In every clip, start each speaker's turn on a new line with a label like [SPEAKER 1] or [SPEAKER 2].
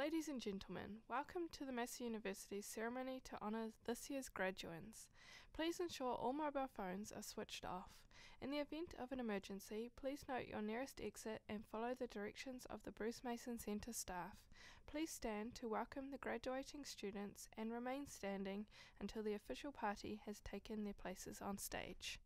[SPEAKER 1] Ladies and gentlemen, welcome to the Massey University's ceremony to honour this year's graduands. Please ensure all mobile phones are switched off. In the event of an emergency, please note your nearest exit and follow the directions of the Bruce Mason Centre staff. Please stand to welcome the graduating students and remain standing until the official party has taken their places on stage.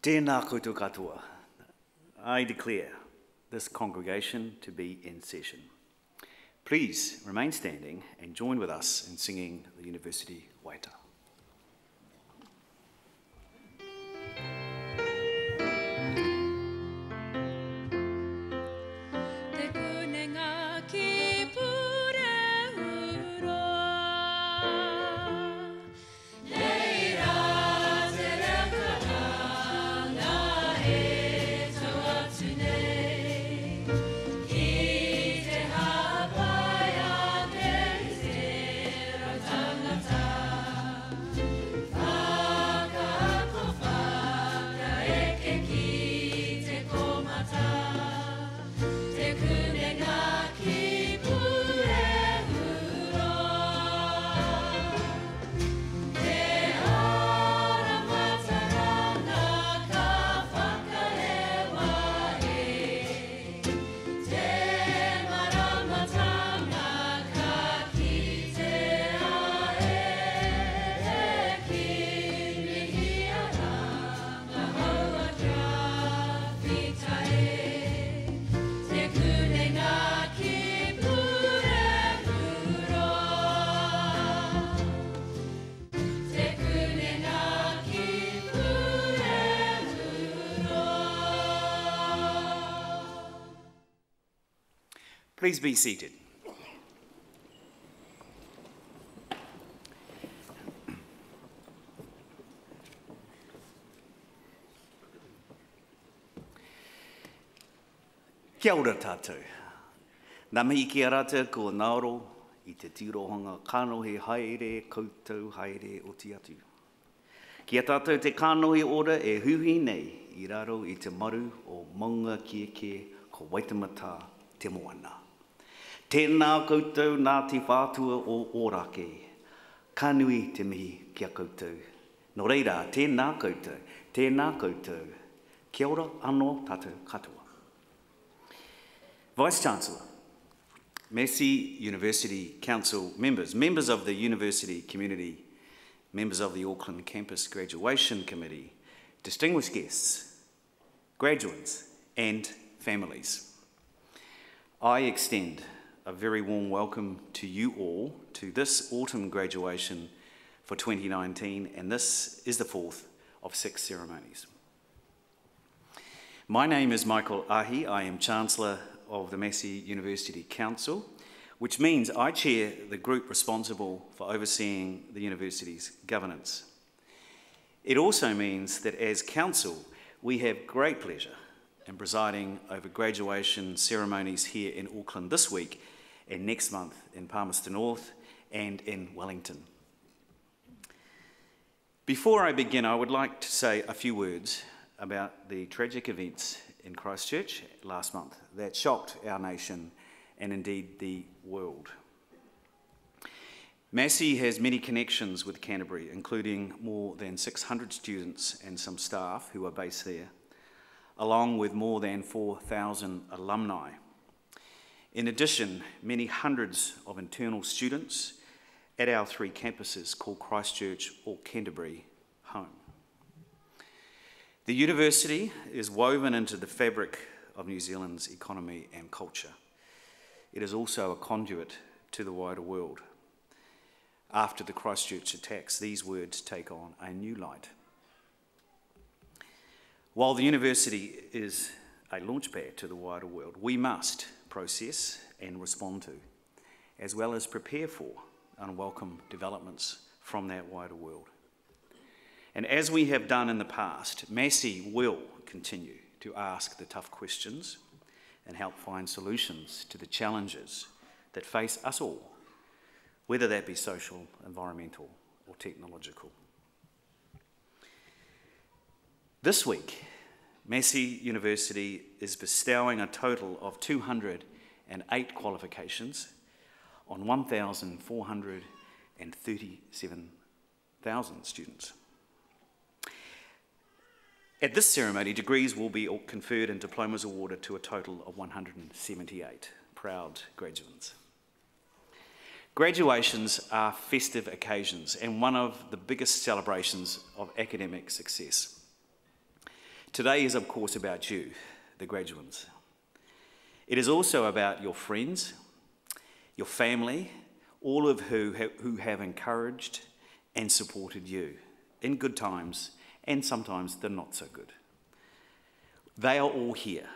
[SPEAKER 2] Tēnā koutou katoa. I declare this congregation to be in session. Please remain standing and join with us in singing the University Waita. Please be seated. Kia ora tātou. Nā mihi ki a rata ko Ngāro I te tirohanga kānohe haere koutou haere o te atu. Kia tātou te kānohe ora e huhi nei I raro I te maru o maunga kieke ko Waitemata te moana. Tēnā koutou nā te whātua o ōrake. Kānui te mihi kia koutou. Nō reira, tēnā koutou, tēnā koutou. Kia ora anō tātou katoa. Vice-Chancellor, Massey University Council members, members of the university community, members of the Auckland Campus Graduation Committee, distinguished guests, graduates and families. I extend a very warm welcome to you all to this autumn graduation for 2019, and this is the fourth of 6 ceremonies. My name is Michael Ahi. I am Chancellor of the Massey University Council, which means I chair the group responsible for overseeing the university's governance. It also means that as Council, we have great pleasure in presiding over graduation ceremonies here in Auckland this week and next month in Palmerston North and in Wellington. Before I begin, I would like to say a few words about the tragic events in Christchurch last month that shocked our nation and indeed the world. Massey has many connections with Canterbury, including more than 600 students and some staff who are based there, along with more than 4,000 alumni. In addition, many hundreds of internal students at our 3 campuses call Christchurch or Canterbury home. The university is woven into the fabric of New Zealand's economy and culture. It is also a conduit to the wider world. After the Christchurch attacks, these words take on a new light. While the university is a launchpad to the wider world, we must process and respond to, as well as prepare for, unwelcome developments from that wider world. And as we have done in the past, Massey will continue to ask the tough questions and help find solutions to the challenges that face us all, whether that be social, environmental, or technological. This week, Massey University is bestowing a total of 208 qualifications on 1,437,000 students. At this ceremony, degrees will be conferred and diplomas awarded to a total of 178 proud graduates. Graduations are festive occasions and one of the biggest celebrations of academic success. Today is, of course, about you, the graduates. It is also about your friends, your family, all of who have encouraged and supported you in good times and sometimes the not so good. They are all here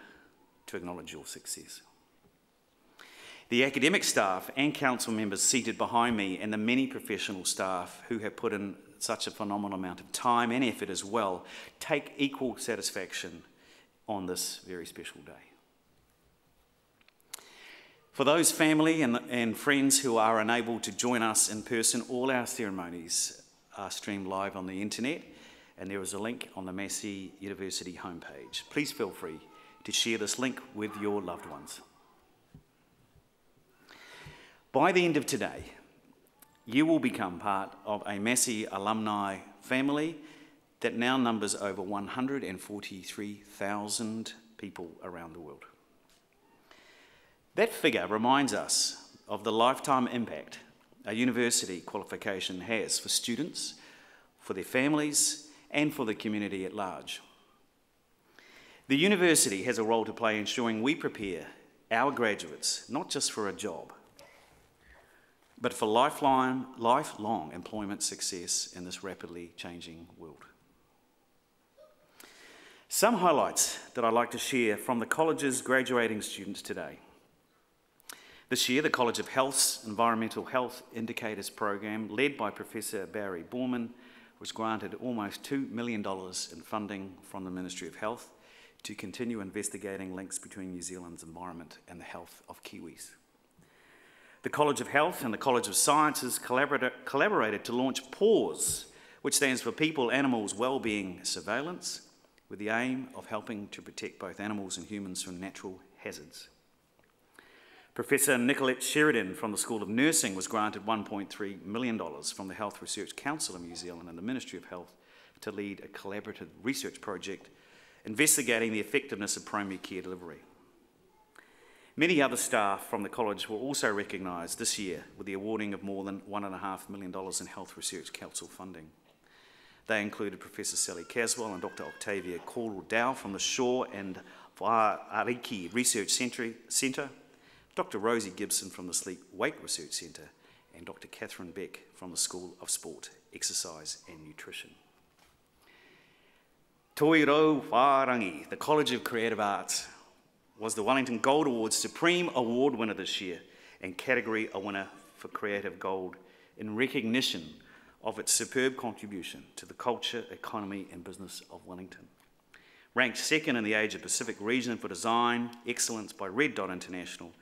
[SPEAKER 2] to acknowledge your success. The academic staff and council members seated behind me and the many professional staff who have put in such a phenomenal amount of time and effort as well take equal satisfaction on this very special day. For those family and friends who are unable to join us in person, all our ceremonies are streamed live on the internet, and there is a link on the Massey University homepage. Please feel free to share this link with your loved ones. By the end of today, you will become part of a Massey alumni family that now numbers over 143,000 people around the world. That figure reminds us of the lifetime impact a university qualification has for students, for their families, and for the community at large. The university has a role to play ensuring we prepare our graduates not just for a job, but for lifelong employment success in this rapidly changing world. Some highlights that I'd like to share from the college's graduating students today. This year, the College of Health's Environmental Health Indicators program, led by Professor Barry Borman, was granted almost $2 million in funding from the Ministry of Health to continue investigating links between New Zealand's environment and the health of Kiwis. The College of Health and the College of Sciences collaborated to launch PAWS, which stands for People, Animals, Wellbeing Surveillance, with the aim of helping to protect both animals and humans from natural hazards. Professor Nicolette Sheridan from the School of Nursing was granted $1.3 million from the Health Research Council of New Zealand and the Ministry of Health to lead a collaborative research project investigating the effectiveness of primary care delivery. Many other staff from the college were also recognised this year with the awarding of more than $1.5 million in Health Research Council funding. They included Professor Sally Caswell and Dr. Octavia Caldwell-Dow from the Shaw and Waiariki Research Centre, Dr. Rosie Gibson from the Sleep Wake Research Centre, and Dr. Catherine Beck from the School of Sport, Exercise and Nutrition. Toiro Whārangi, the College of Creative Arts, was the Wellington Gold Awards Supreme Award winner this year and category a winner for Creative Gold in recognition of its superb contribution to the culture, economy and business of Wellington. Ranked second in the Asia Pacific region for design excellence by Red Dot International,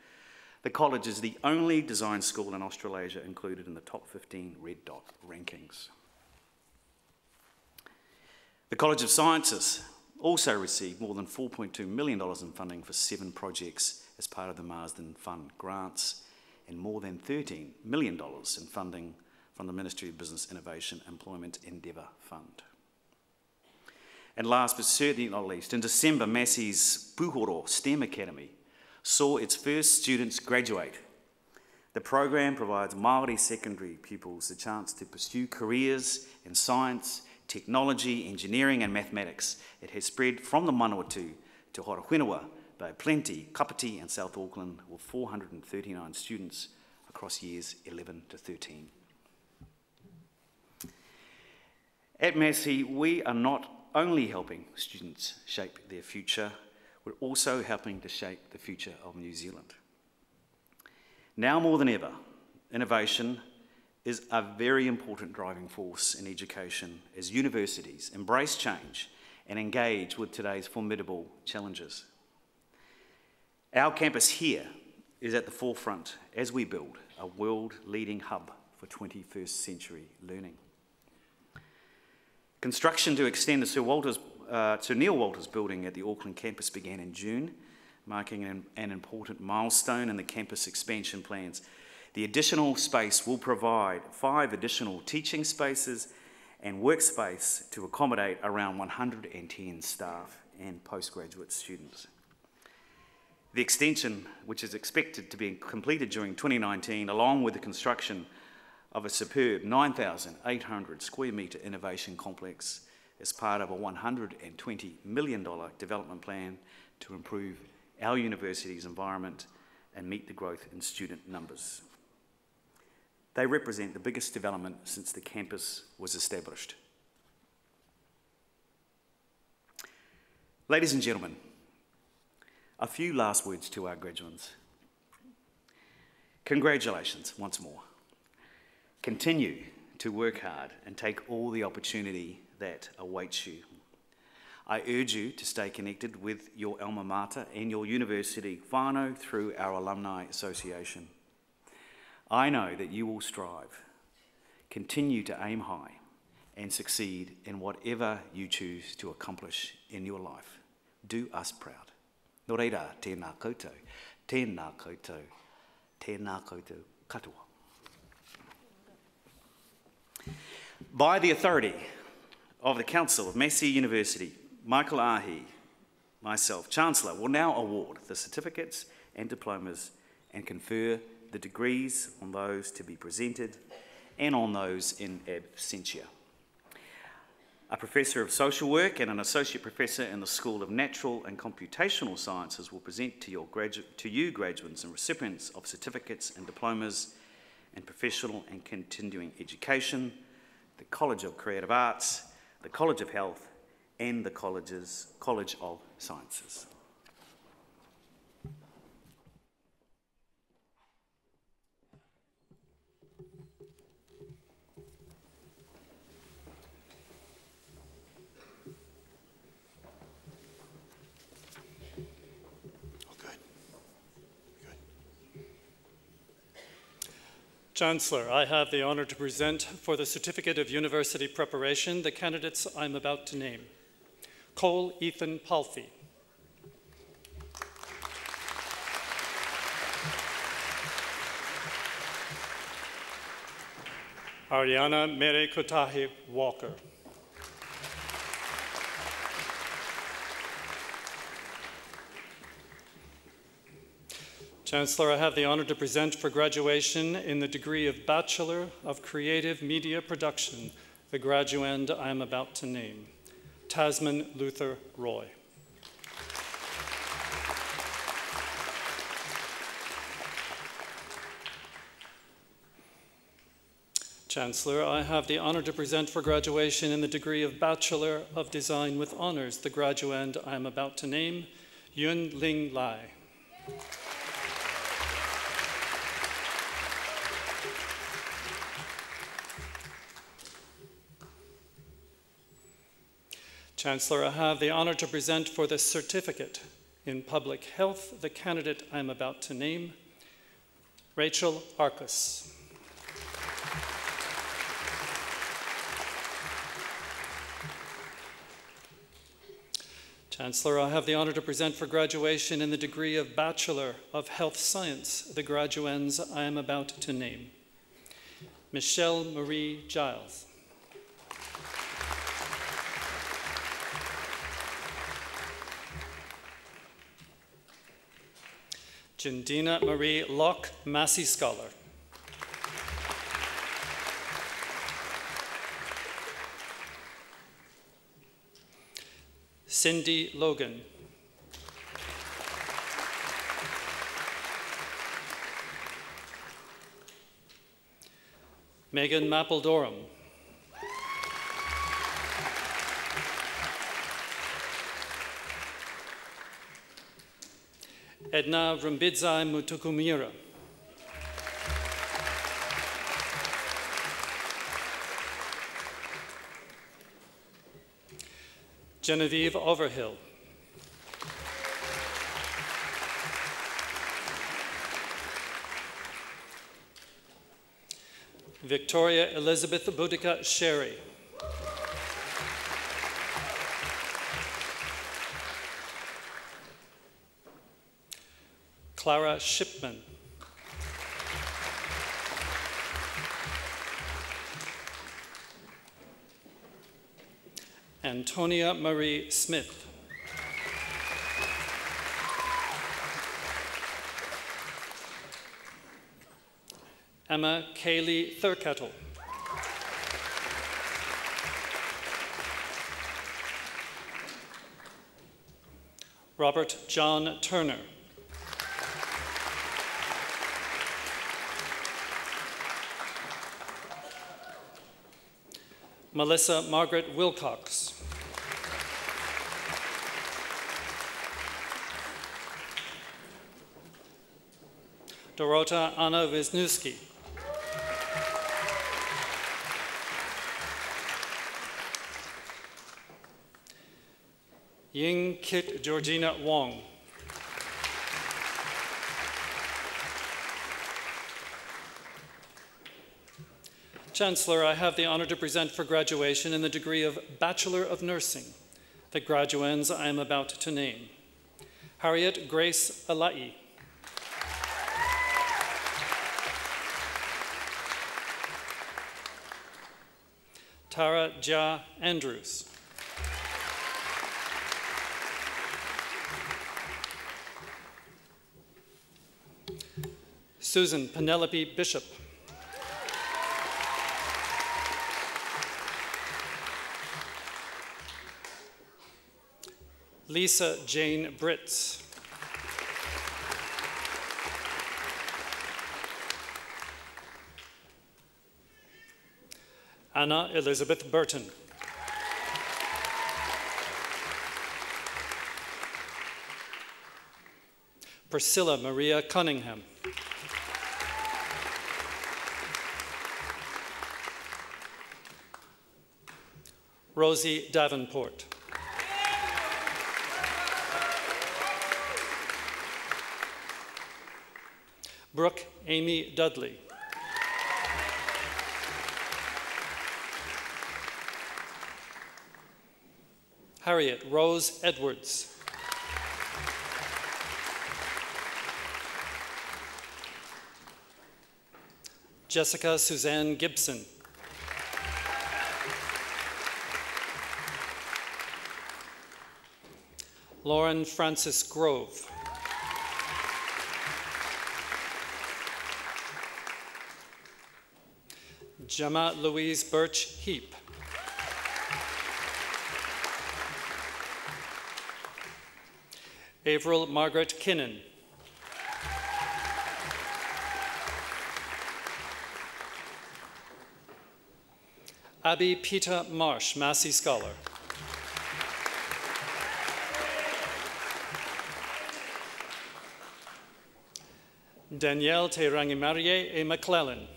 [SPEAKER 2] the college is the only design school in Australasia included in the top 15 Red Dot rankings. The College of Sciences also received more than $4.2 million in funding for 7 projects as part of the Marsden Fund grants and more than $13 million in funding from the Ministry of Business, Innovation, Employment Endeavour Fund. And last but certainly not least, in December, Massey's Puhoro STEM Academy saw its first students graduate. The program provides Māori secondary pupils the chance to pursue careers in science, technology, engineering and mathematics. It has spread from the Manawatu to Horowhenua, Bay Plenty, Kapiti and South Auckland with 439 students across years 11 to 13. At Massey, we are not only helping students shape their future, we're also helping to shape the future of New Zealand. Now more than ever, innovation is a very important driving force in education as universities embrace change and engage with today's formidable challenges. Our campus here is at the forefront as we build a world-leading hub for 21st century learning. Construction to extend the Sir Neil Walters building at the Auckland campus began in June, marking an important milestone in the campus expansion plans. The additional space will provide 5 additional teaching spaces and workspace to accommodate around 110 staff and postgraduate students. The extension, which is expected to be completed during 2019, along with the construction of a superb 9,800 square metre innovation complex as part of a $120 million development plan to improve our university's environment and meet the growth in student numbers. They represent the biggest development since the campus was established. Ladies and gentlemen, a few last words to our graduates. Congratulations once more. Continue to work hard and take all the opportunity that awaits you. I urge you to stay connected with your alma mater and your university whānau through our Alumni Association. I know that you will strive, continue to aim high and succeed in whatever you choose to accomplish in your life. Do us proud. Nō reira, tēnā koutou, tēnā koutou, tēnā koutou katoa. By the authority of the Council of Massey University, Michael Ahi, myself, Chancellor, will now award the certificates and diplomas and confer the degrees on those to be presented and on those in absentia. A Professor of Social Work and an Associate Professor in the School of Natural and Computational Sciences will present to you graduates and recipients of certificates and diplomas in professional and continuing education, the College of Creative Arts, the College of Health, and the College of Sciences.
[SPEAKER 3] Chancellor, I have the honour to present for the Certificate of University Preparation the candidates I'm about to name. Cole Ethan Palfy. Ariana Mere Kotahi Walker. Chancellor, I have the honor to present for graduation in the degree of Bachelor of Creative Media Production, the graduand I am about to name, Tasman Luther Roy. Chancellor, I have the honour to present for graduation in the degree of Bachelor of Design with Honours the graduand I am about to name, Yun Ling Lai. Chancellor, I have the honour to present for the certificate in public health the candidate I am about to name, Rachel Arcus. Chancellor, I have the honour to present for graduation in the degree of Bachelor of Health Science the graduands I am about to name, Michelle Marie Giles. Jindina Marie Locke, Massey Scholar. Cindy Logan. Megan Mappldorum. Edna Rumbidzai Mutukumira. Genevieve Overhill. Victoria Elizabeth Boudica Sherry. Clara Shipman. Antonia Marie Smith. Emma Kaylee Thurkettle. Robert John Turner. Melissa Margaret Wilcox. Dorota Anna Wisniewski. Ying Kit Georgina Wong. Chancellor, I have the honour to present for graduation in the degree of Bachelor of Nursing the graduands I am about to name. Harriet Grace Alai. Tara Jia Andrews. Susan Penelope Bishop. Lisa Jane Britz. Anna Elizabeth Burton. Priscilla Maria Cunningham. Rosie Davenport. Brooke Amy Dudley. Harriet Rose Edwards. Jessica Suzanne Gibson. Lauren Francis Grove. Gemma Louise Birch Heap. Avril Margaret Kinnan. Abby Peter Marsh, Massey Scholar. Danielle Te Rangimarie e McClellan.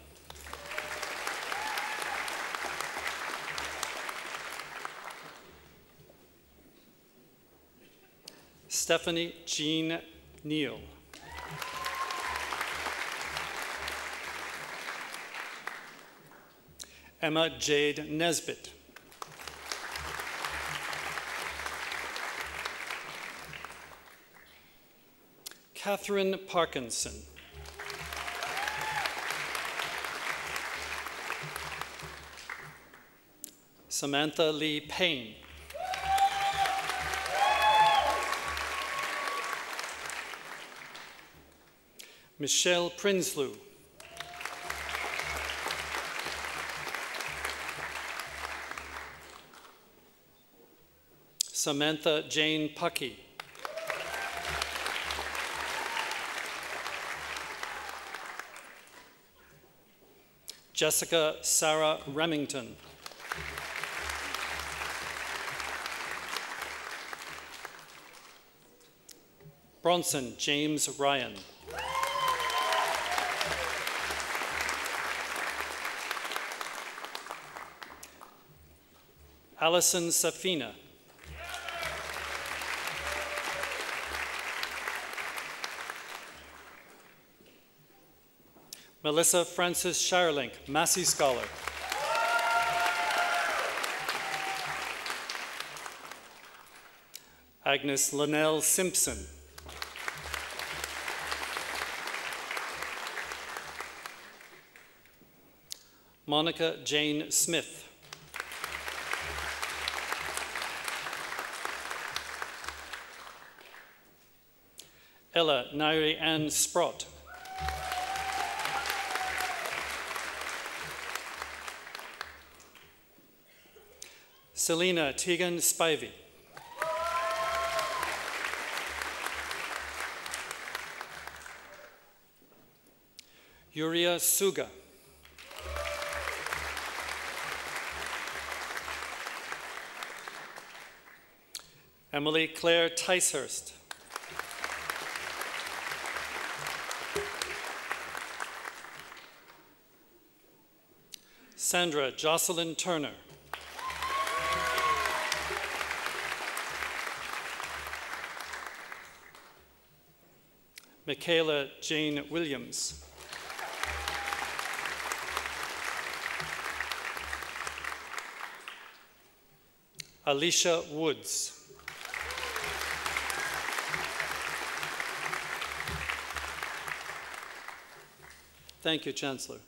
[SPEAKER 3] Stephanie Jean Neal. Emma Jade Nesbitt. Catherine Parkinson. Samantha Lee Payne. Michelle Prinsloo. Samantha Jane Puckey. Jessica Sarah Remington. Bronson James Ryan. Alison Safina. Melissa Francis Shirlink, Massey Scholar. Agnes Linnell Simpson. Monica Jane Smith. Ella Nairi Ann Sprott. Selena Tegan Spivey. Yuria Suga. Emily Claire Ticehurst. Sandra Jocelyn Turner. Michaela Jane Williams. Alicia Woods. Thank you, Chancellor.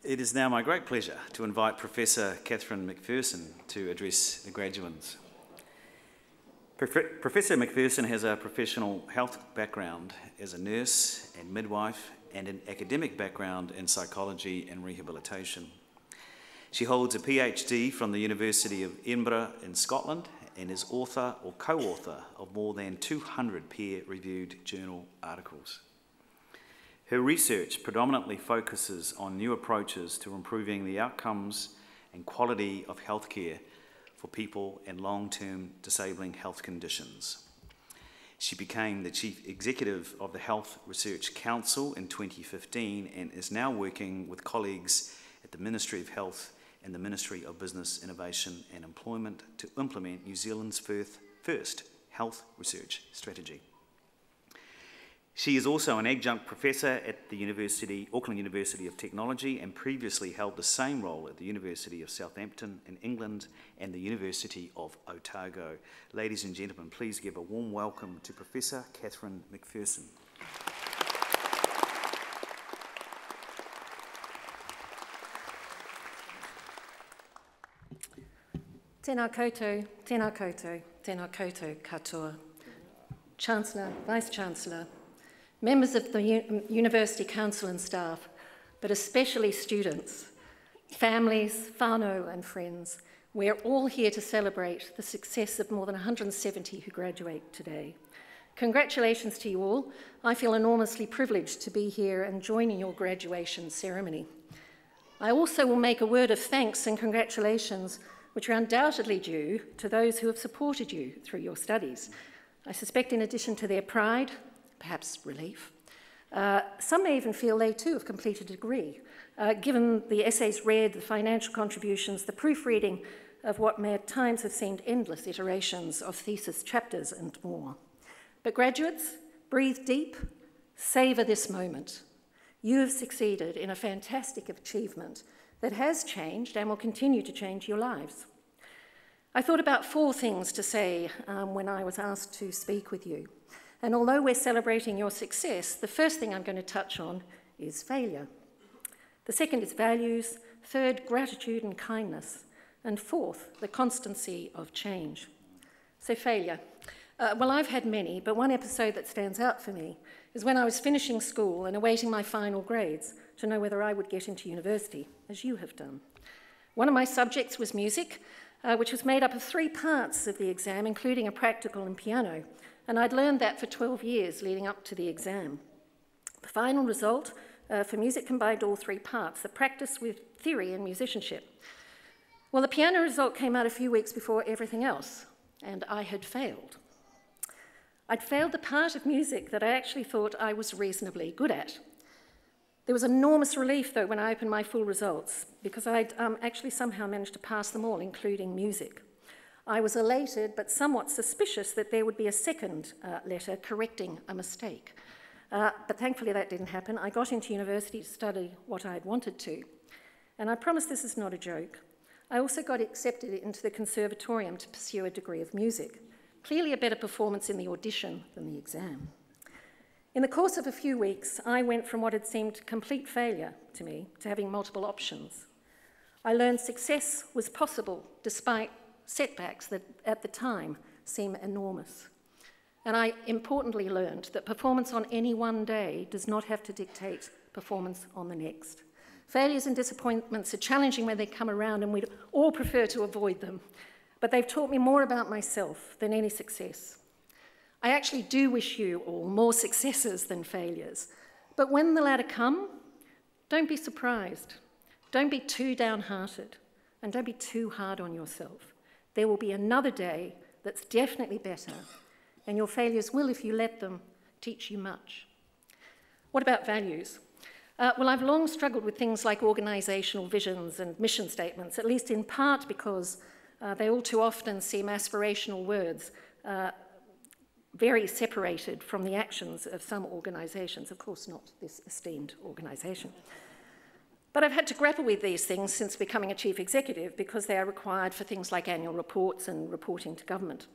[SPEAKER 2] It is now my great pleasure to invite Professor Catherine McPherson to address the graduands. Professor McPherson has a professional health background as a nurse and midwife and an academic background in psychology and rehabilitation. She holds a PhD from the University of Edinburgh in Scotland and is author or co-author of more than 200 peer-reviewed journal articles. Her research predominantly focuses on new approaches to improving the outcomes and quality of healthcare for people in long-term disabling health conditions. She became the Chief Executive of the Health Research Council in 2015 and is now working with colleagues at the Ministry of Health and the Ministry of Business, Innovation and Employment to implement New Zealand's first health research strategy. She is also an adjunct professor at the Auckland University of Technology and previously held the same role at the University of Southampton in England and the University of Otago. Ladies and gentlemen, please give a warm welcome to Professor Catherine McPherson.
[SPEAKER 4] Tēnā koutou, tēnā koutou, tēnā koutou katoa. Chancellor, Vice-Chancellor, members of the University Council and staff, but especially students, families, whānau and friends, We're all here to celebrate the success of more than 170 who graduate today. Congratulations to you all. I feel enormously privileged to be here and join in your graduation ceremony. I also will make a word of thanks and congratulations, which are undoubtedly due to those who have supported you through your studies. I suspect in addition to their pride, perhaps relief, some may even feel they too have completed a degree, given the essays read, the financial contributions, the proofreading of what may at times have seemed endless iterations of thesis chapters and more. But graduates, breathe deep, savour this moment. You have succeeded in a fantastic achievement that has changed and will continue to change your lives. I thought about 4 things to say when I was asked to speak with you. And although we're celebrating your success, the first thing I'm going to touch on is failure. The second is values. Third, gratitude and kindness. And fourth, the constancy of change. So failure. Well, I've had many, but one episode that stands out for me is when I was finishing school and awaiting my final grades to know whether I would get into university, as you have done. One of my subjects was music, which was made up of 3 parts of the exam, including a practical and piano, and I'd learned that for 12 years leading up to the exam. The final result for music combined all 3 parts, the practice with theory and musicianship. Well, the piano result came out a few weeks before everything else, and I had failed. I'd failed the part of music that I actually thought I was reasonably good at. There was enormous relief, though, when I opened my full results, because I'd actually somehow managed to pass them all, including music. I was elated, but somewhat suspicious that there would be a second letter correcting a mistake. But thankfully that didn't happen. I got into university to study what I'd wanted to. And I promise this is not a joke. I also got accepted into the conservatorium to pursue a degree of music. Clearly a better performance in the audition than the exam. In the course of a few weeks, I went from what had seemed complete failure to me to having multiple options. I learned success was possible despite setbacks that at the time seemed enormous. And I importantly learned that performance on any one day does not have to dictate performance on the next. Failures and disappointments are challenging when they come around, and we'd all prefer to avoid them. But they've taught me more about myself than any success. I actually do wish you all more successes than failures. But when the latter come, don't be surprised. Don't be too downhearted, and don't be too hard on yourself. There will be another day that's definitely better, and your failures will, if you let them, teach you much. What about values? Well, I've long struggled with things like organisational visions and mission statements, at least in part because they all too often seem aspirational words, very separated from the actions of some organisations, of course not this esteemed organisation. But I've had to grapple with these things since becoming a chief executive because they are required for things like annual reports and reporting to government.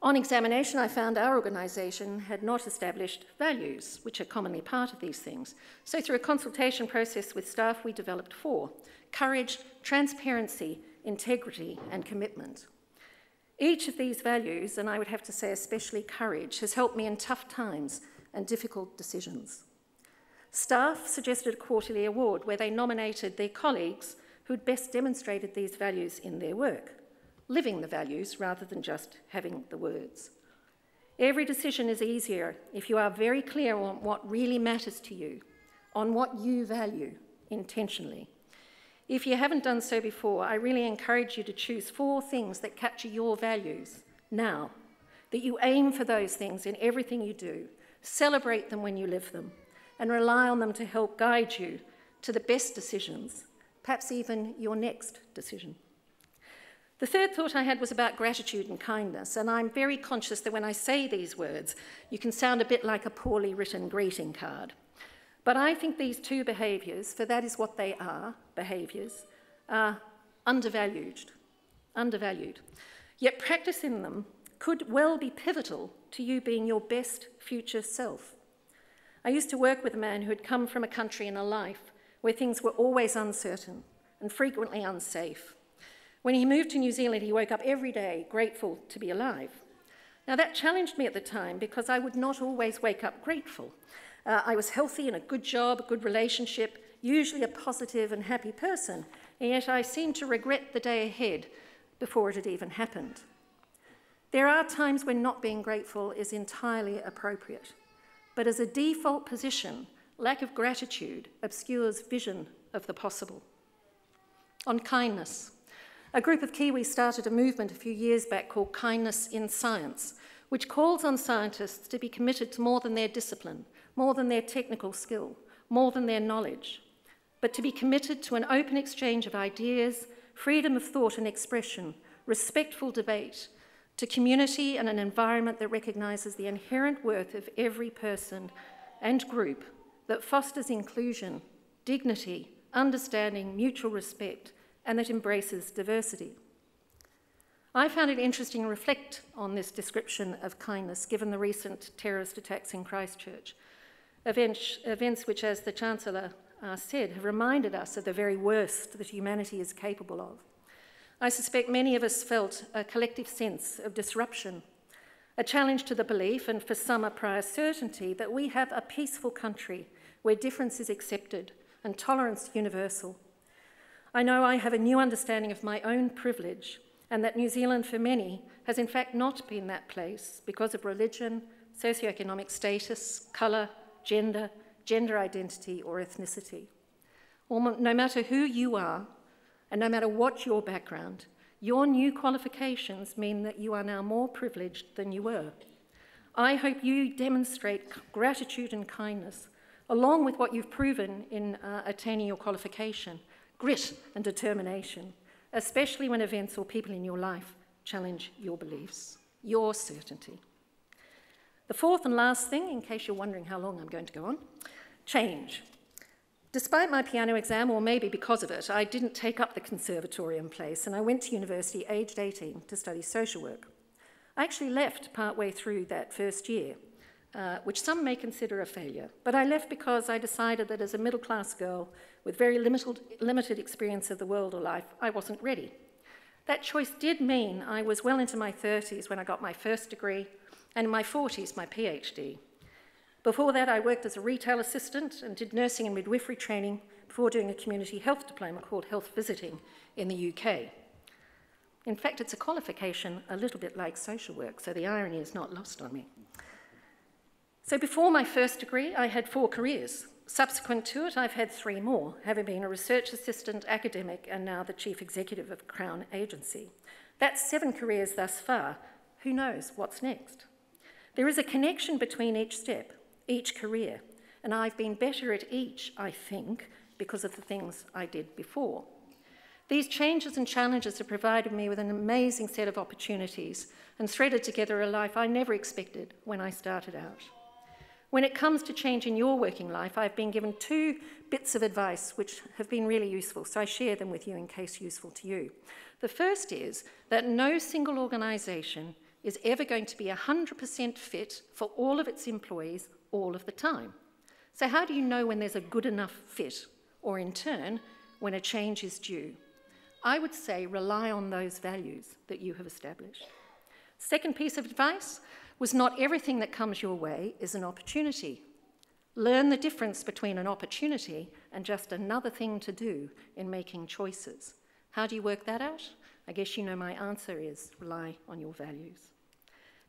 [SPEAKER 4] On examination, I found our organisation had not established values, which are commonly part of these things. So through a consultation process with staff, we developed 4: courage, transparency, integrity, and commitment. Each of these values, and I would have to say especially courage, has helped me in tough times and difficult decisions. Staff suggested a quarterly award where they nominated their colleagues who'd best demonstrated these values in their work, living the values rather than just having the words. Every decision is easier if you are very clear on what really matters to you, on what you value intentionally. If you haven't done so before, I really encourage you to choose 4 things that capture your values now, that you aim for those things in everything you do, celebrate them when you live them, and rely on them to help guide you to the best decisions, perhaps even your next decision. The third thought I had was about gratitude and kindness, and I'm very conscious that when I say these words, you can sound a bit like a poorly written greeting card. But I think these 2 behaviours, for that is what they are, behaviours, are undervalued. Yet practicing them could well be pivotal to you being your best future self. I used to work with a man who had come from a country and a life where things were always uncertain and frequently unsafe. When he moved to New Zealand, he woke up every day grateful to be alive. Now that challenged me at the time because I would not always wake up grateful. I was healthy in a good job, a good relationship, usually a positive and happy person, and yet I seem to regret the day ahead before it had even happened. There are times when not being grateful is entirely appropriate, but as a default position, lack of gratitude obscures vision of the possible. On kindness, a group of Kiwis started a movement a few years back called Kindness in Science, which calls on scientists to be committed to more than their discipline, more than their technical skill, more than their knowledge, but to be committed to an open exchange of ideas, freedom of thought and expression, respectful debate, to community and an environment that recognises the inherent worth of every person and group, that fosters inclusion, dignity, understanding, mutual respect, and that embraces diversity. I found it interesting to reflect on this description of kindness given the recent terrorist attacks in Christchurch, events which, as the Chancellor said, have reminded us of the very worst that humanity is capable of. I suspect many of us felt a collective sense of disruption, a challenge to the belief, and for some a prior certainty, that we have a peaceful country where difference is accepted and tolerance universal. I know I have a new understanding of my own privilege, and that New Zealand, for many, has in fact not been that place because of religion, socioeconomic status, colour, gender identity, or ethnicity. No matter who you are, and no matter what your background, your new qualifications mean that you are now more privileged than you were. I hope you demonstrate gratitude and kindness, along with what you've proven in attaining your qualification, grit and determination, especially when events or people in your life challenge your beliefs, your certainty. The fourth and last thing, in case you're wondering how long I'm going to go on, change. Despite my piano exam, or maybe because of it, I didn't take up the conservatorium place, and I went to university aged 18 to study social work. I actually left partway through that first year, which some may consider a failure, but I left because I decided that as a middle-class girl with very limited experience of the world or life, I wasn't ready. That choice did mean I was well into my 30s when I got my first degree, and in my 40s, my PhD. Before that, I worked as a retail assistant and did nursing and midwifery training before doing a community health diploma called Health Visiting in the UK. In fact, it's a qualification a little bit like social work, so the irony is not lost on me. So before my first degree, I had 4 careers. Subsequent to it, I've had 3 more, having been a research assistant, academic, and now the chief executive of a Crown agency. That's 7 careers thus far. Who knows what's next? There is a connection between each step, each career, and I've been better at each, I think, because of the things I did before. These changes and challenges have provided me with an amazing set of opportunities and threaded together a life I never expected when I started out. When it comes to changing your working life, I've been given 2 bits of advice which have been really useful, so I share them with you in case useful to you. The first is that no single organisation is ever going to be 100% fit for all of its employees all of the time. So how do you know when there's a good enough fit, or in turn, when a change is due? I would say rely on those values that you have established. Second piece of advice was not everything that comes your way is an opportunity. Learn the difference between an opportunity and just another thing to do in making choices. How do you work that out? I guess you know my answer is rely on your values.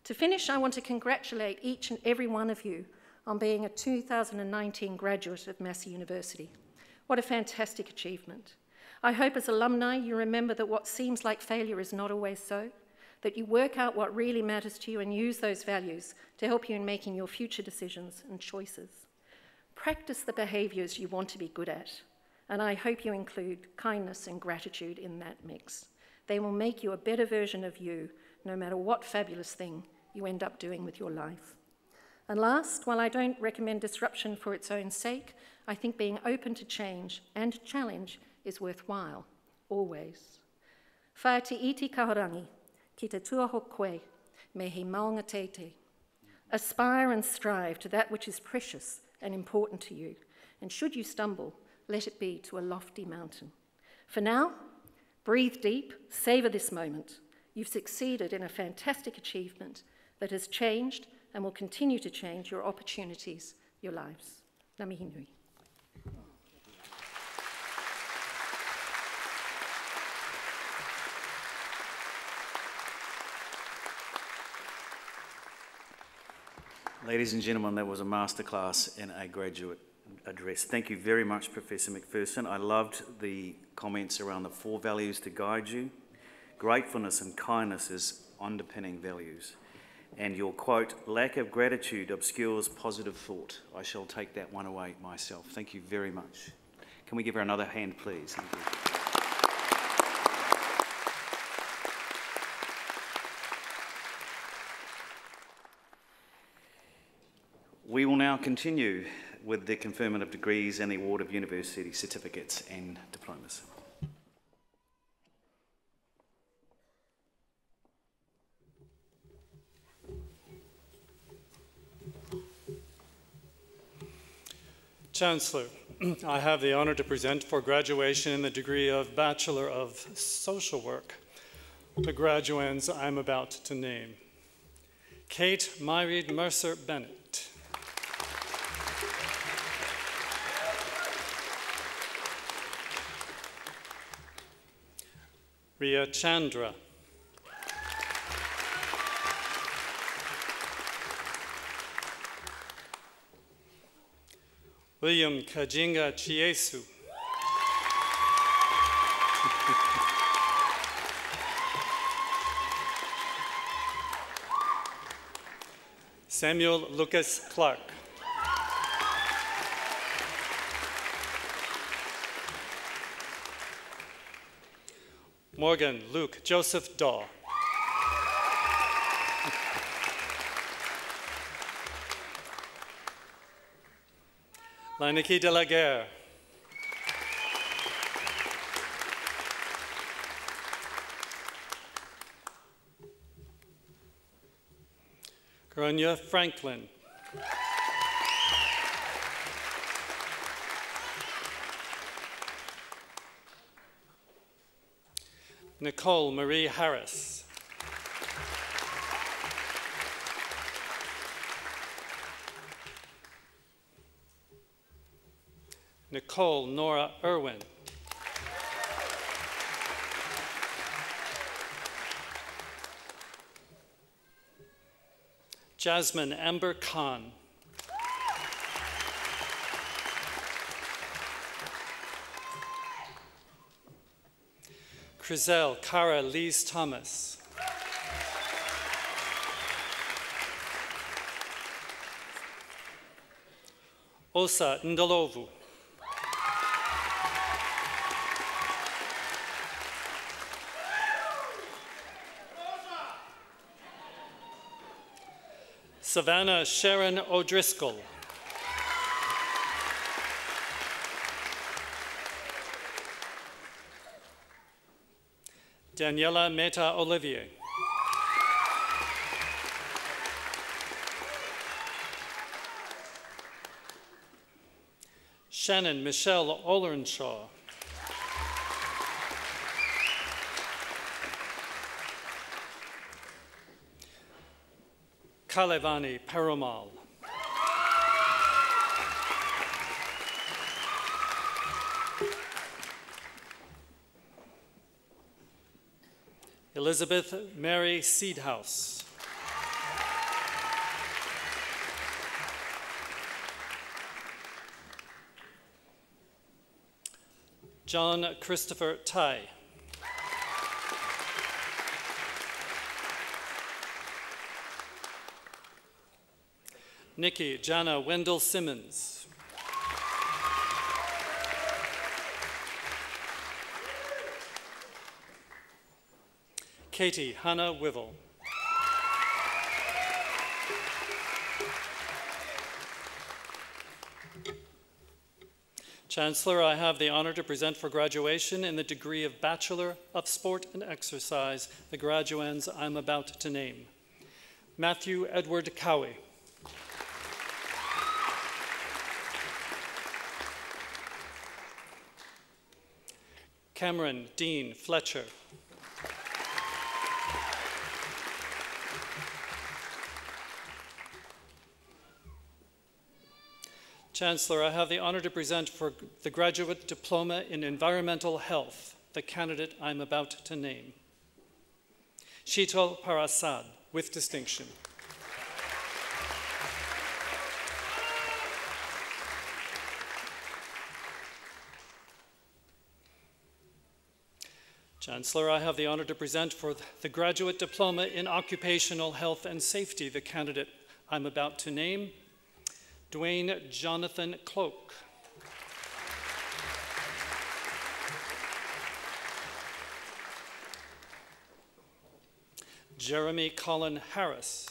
[SPEAKER 4] To finish, I want to congratulate each and every one of you on being a 2019 graduate of Massey University. What a fantastic achievement. I hope as alumni you remember that what seems like failure is not always so, that you work out what really matters to you and use those values to help you in making your future decisions and choices. Practice the behaviours you want to be good at, and I hope you include kindness and gratitude in that mix. They will make you a better version of you, no matter what fabulous thing you end up doing with your life. And last, while I don't recommend disruption for its own sake, I think being open to change and challenge is worthwhile, always. Whae te iti kahorangi, ki te tuaho koe, me he maunga teite. Aspire and strive to that which is precious and important to you, and should you stumble, let it be to a lofty mountain. For now, breathe deep, savour this moment. You've succeeded in a fantastic achievement that has changed and will continue to change your opportunities, your lives. Ngā mihi nui.
[SPEAKER 2] Ladies and gentlemen, that was a masterclass in a graduate address. Thank you very much, Professor McPherson. I loved the comments around the 4 values to guide you. Gratefulness and kindness is underpinning values. And your quote, lack of gratitude obscures positive thought. I shall take that one away myself. Thank you very much. Can we give her another hand, please? Thank you. We will now continue with the conferment of degrees and the award of university certificates and diplomas.
[SPEAKER 3] Chancellor, I have the honor to present for graduation in the degree of Bachelor of Social Work the graduands I'm about to name. Kate Myreed Mercer Bennett. Ria Chandra. William Kajinga Chiesu. Samuel Lucas Clark. Morgan Luke Joseph Daw. Leineke de la Guerre. Karunya Franklin. Nicole Marie Harris. Nicole Nora Irwin. Jasmine Amber Khan. Chriselle Cara Lees Thomas. Osa Ndalovu. Savannah Sharon O'Driscoll. Daniela Meta Olivier. Shannon Michelle Olershaw. Kalevani Perumal. Elizabeth Mary Seedhouse. John Christopher Tai. Nikki Jana Wendell Simmons. Katie Hannah Wivel. Chancellor, I have the honor to present for graduation in the degree of Bachelor of Sport and Exercise the graduands I'm about to name. Matthew Edward Cowie. Cameron Dean Fletcher. Chancellor, I have the honor to present for the Graduate Diploma in Environmental Health the candidate I'm about to name. Sheetal Parasad, with distinction. Chancellor, I have the honor to present for the Graduate Diploma in Occupational Health and Safety the candidate I'm about to name, Dwayne Jonathan Cloak. Jeremy Colin Harris.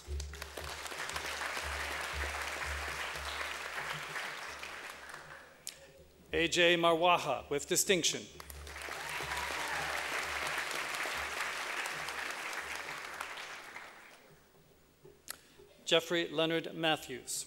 [SPEAKER 3] AJ Marwaha with distinction. Jeffrey Leonard Matthews.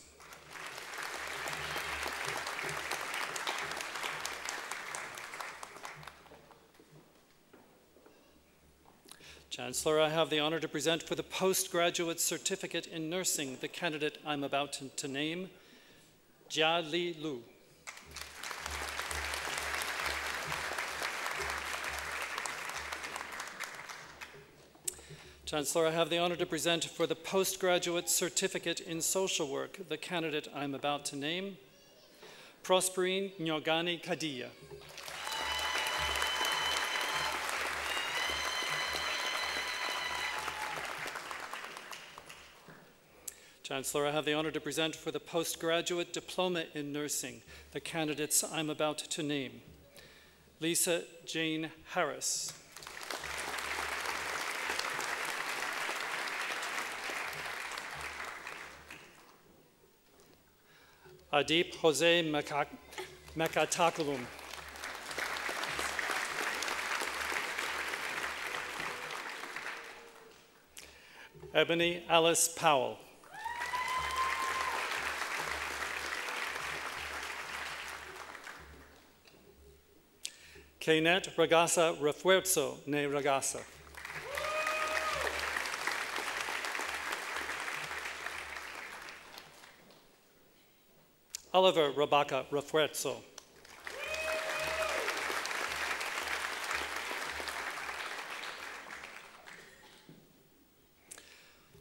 [SPEAKER 3] Chancellor, I have the honor to present for the postgraduate certificate in nursing the candidate I'm about to name, Jia Li Lu. Chancellor, I have the honor to present for the postgraduate certificate in social work the candidate I'm about to name, Prosperine Nyogani Kadia. Chancellor, I have the honor to present for the postgraduate diploma in nursing the candidates I'm about to name, Lisa Jane Harris. Adip Jose Mekatakulum. Ebony Alice Powell. Kainet Ragasa Refuerzo ne Ragasa. Oliver Rabaka Refuerzo.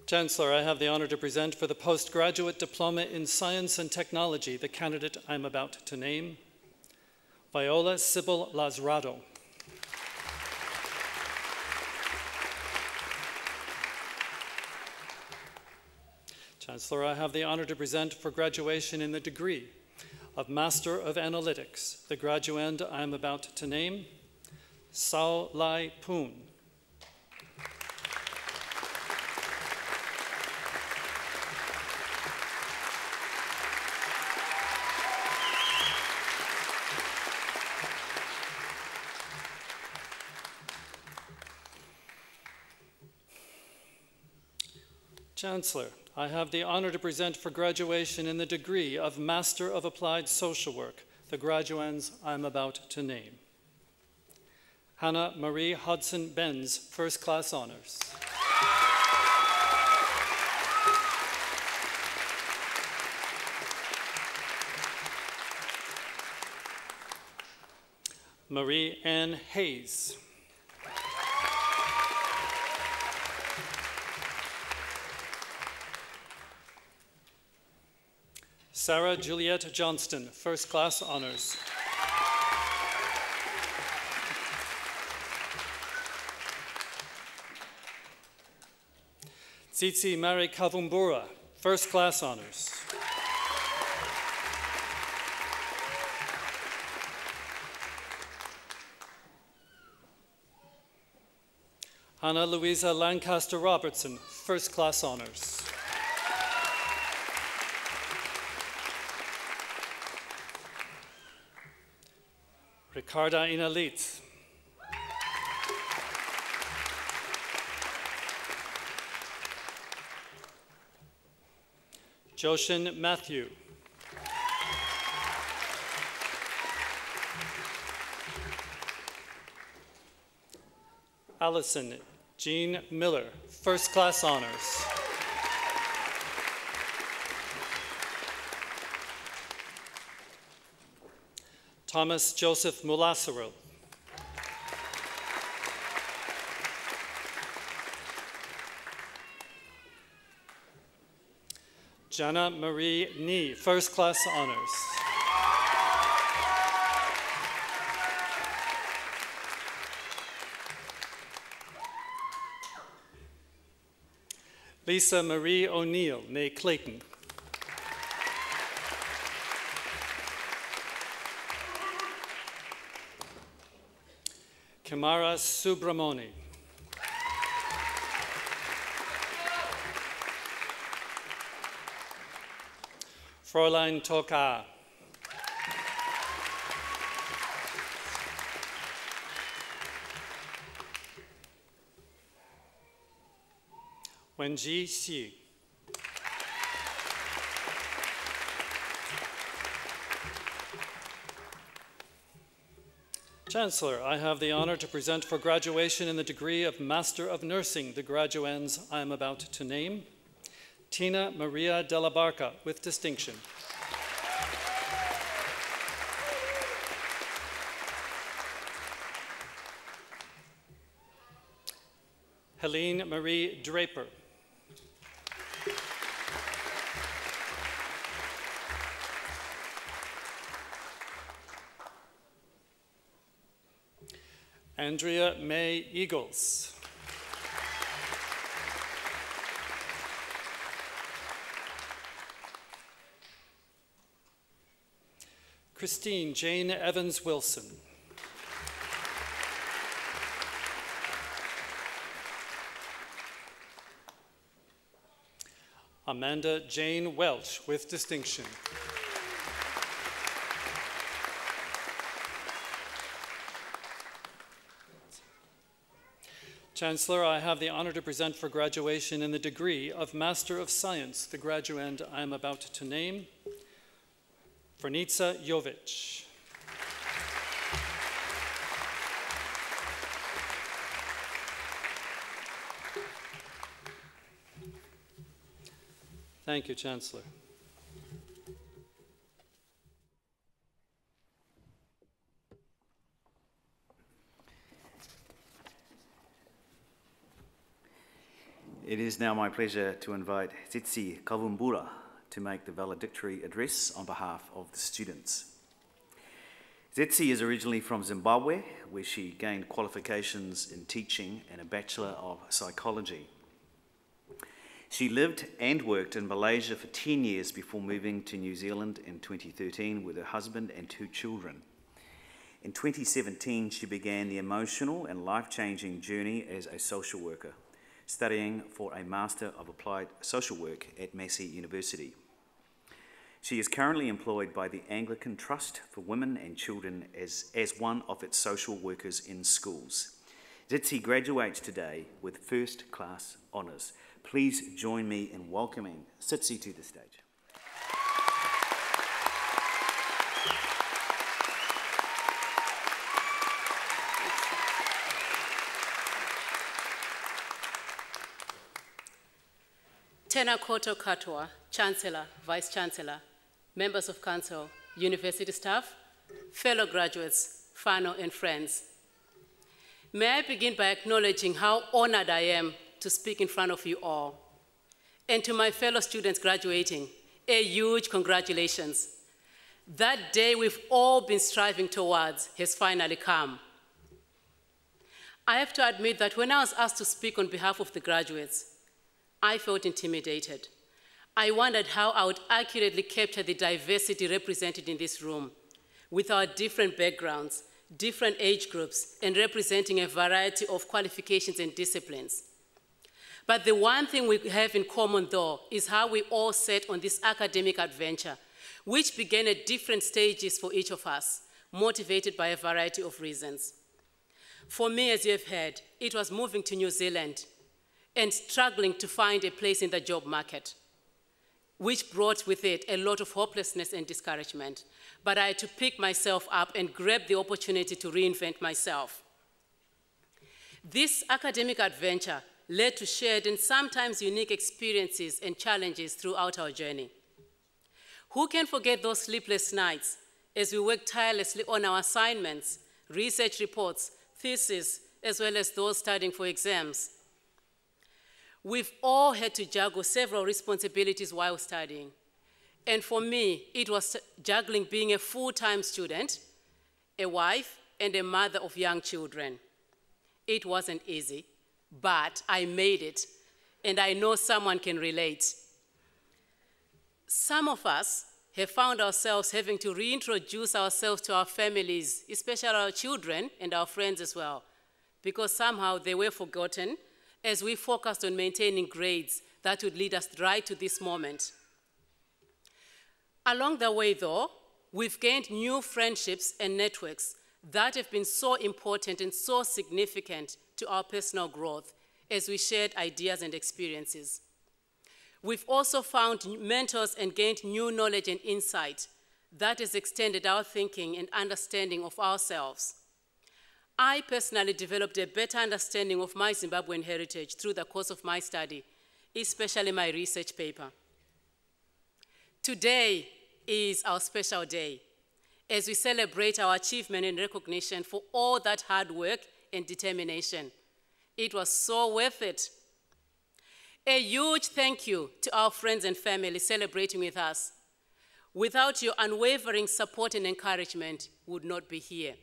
[SPEAKER 3] Chancellor, I have the honor to present for the postgraduate diploma in science and technology the candidate I'm about to name, Viola Sybil Lazrado. Chancellor, I have the honor to present for graduation in the degree of Master of Analytics the graduand I am about to name, Sao Lai Poon. Chancellor, I have the honor to present for graduation in the degree of Master of Applied Social Work the graduands I'm about to name. Hannah Marie Hodson Benz, first class honors. Marie Ann Hayes. Sarah Juliette Johnston, first class honors. Tsitsi Mary Kavumbura, first class honors. Hannah Louisa Lancaster Robertson, first class honors. Ricarda Inalit. Joshin Matthew. Allison Jean Miller, first class honors. Thomas Joseph Mulasaril. Jana Marie Nee, first class honors. Lisa Marie O'Neill, née Clayton. Kamara Subramoni. Fräulein Toka. Wenji Xi. Chancellor, I have the honor to present for graduation in the degree of Master of Nursing the graduands I am about to name. Tina Maria Della Barca, with distinction. Helene Marie Draper. Andrea May Eagles. Christine Jane Evans Wilson. Amanda Jane Welch, with distinction. Chancellor, I have the honor to present for graduation in the degree of Master of Science the graduand I am about to name, Vernica Jovic. Thank you, Chancellor.
[SPEAKER 2] It is now my pleasure to invite Tetsi Kavumbura to make the valedictory address on behalf of the students. Tetsi is originally from Zimbabwe, where she gained qualifications in teaching and a Bachelor of Psychology. She lived and worked in Malaysia for 10 years before moving to New Zealand in 2013 with her husband and 2 children. In 2017, she began the emotional and life-changing journey as a social worker, studying for a Master of Applied Social Work at Massey University. She is currently employed by the Anglican Trust for Women and Children as one of its social workers in schools. Tetsi graduates today with first-class honours. Please join me in welcoming Tetsi to the stage.
[SPEAKER 5] Tena koto katoa, Chancellor, Vice-Chancellor, members of Council, university staff, fellow graduates, whānau and friends. May I begin by acknowledging how honored I am to speak in front of you all. And to my fellow students graduating, a huge congratulations. That day we've all been striving towards has finally come. I have to admit that when I was asked to speak on behalf of the graduates, I felt intimidated. I wondered how I would accurately capture the diversity represented in this room, with our different backgrounds, different age groups, and representing a variety of qualifications and disciplines. But the one thing we have in common, though, is how we all set on this academic adventure, which began at different stages for each of us, motivated by a variety of reasons. For me, as you have heard, it was moving to New Zealand and struggling to find a place in the job market, which brought with it a lot of hopelessness and discouragement. But I had to pick myself up and grab the opportunity to reinvent myself. This academic adventure led to shared and sometimes unique experiences and challenges throughout our journey. Who can forget those sleepless nights as we worked tirelessly on our assignments, research reports, theses, as well as those studying for exams? We've all had to juggle several responsibilities while studying. And for me, it was juggling being a full-time student, a wife, and a mother of young children. It wasn't easy, but I made it. and I know someone can relate. Some of us have found ourselves having to reintroduce ourselves to our families, especially our children and our friends as well, because somehow they were forgotten as we focused on maintaining grades that would lead us right to this moment. Along the way, though, we've gained new friendships and networks that have been so important and so significant to our personal growth as we shared ideas and experiences. We've also found mentors and gained new knowledge and insight that has extended our thinking and understanding of ourselves. I personally developed a better understanding of my Zimbabwean heritage through the course of my study, especially my research paper. Today is our special day as we celebrate our achievement and recognition for all that hard work and determination. It was so worth it. A huge thank you to our friends and family celebrating with us. Without your unwavering support and encouragement, we would not be here.